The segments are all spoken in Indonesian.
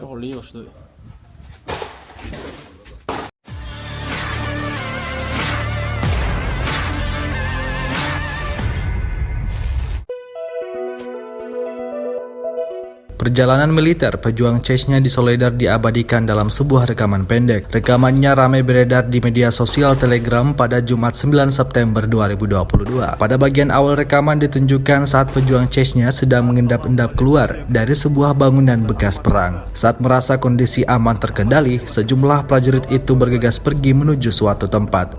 Yo lío, что ли? Perjalanan militer pejuang Chechnya di Soledar diabadikan dalam sebuah rekaman pendek. Rekamannya ramai beredar di media sosial Telegram pada Jumat 9 September 2022. Pada bagian awal rekaman ditunjukkan saat pejuang Chechnya sedang mengendap-endap keluar dari sebuah bangunan bekas perang. Saat merasa kondisi aman terkendali, sejumlah prajurit itu bergegas pergi menuju suatu tempat.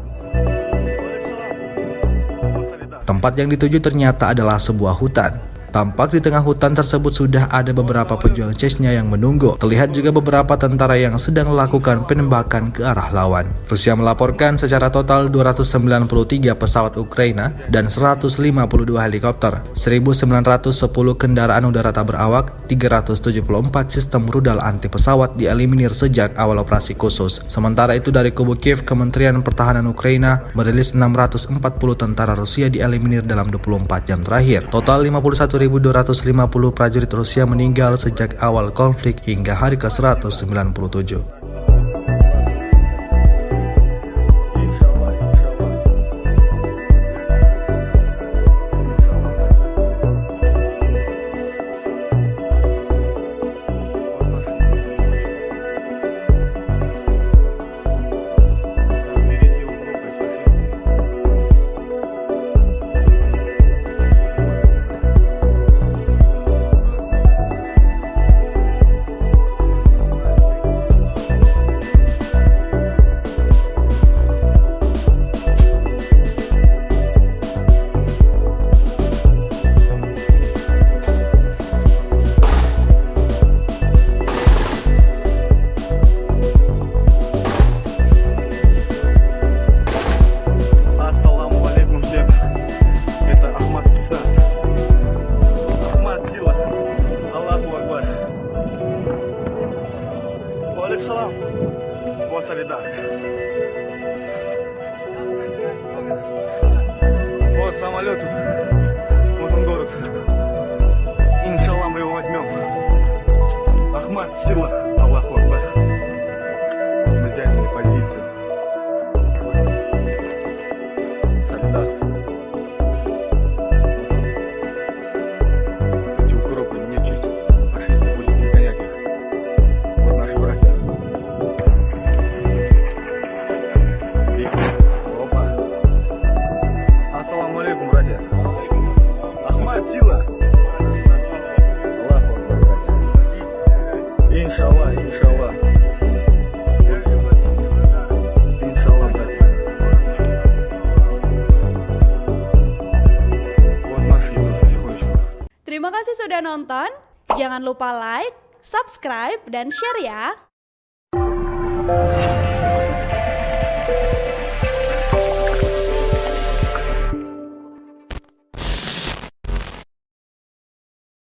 Tempat yang dituju ternyata adalah sebuah hutan. Tampak di tengah hutan tersebut sudah ada beberapa pejuang Chechnya yang menunggu. Terlihat juga beberapa tentara yang sedang melakukan penembakan ke arah lawan. Rusia melaporkan secara total 293 pesawat Ukraina dan 152 helikopter, 1.910 kendaraan udara tak berawak, 374 sistem rudal anti pesawat dieliminir sejak awal operasi khusus. Sementara itu dari kubu Kiev, Kementerian Pertahanan Ukraina merilis 640 tentara Rusia dieliminir dalam 24 jam terakhir. Total 51.250 prajurit Rusia meninggal sejak awal konflik hingga hari ke-197. Waalaikumsalam. Вот солидар. Вот самолет тут. Вот он город. Иншаллах мы его возьмем. Ахмат, сила. Аллаху Акбар. Мы заняли позицию. Солидарство. Эти укропы не чистят. Фашисты будут изгонять их. Вот наши братья. Опа. Ассаламу алейкум, братья. Ахмат, сила. Аллаху Акбар, братья. Иншаллах, иншаллах. Иншаллах, братья. Вот наши идут потихонечку. Terima kasih sudah nonton. Jangan lupa like, subscribe, dan share ya.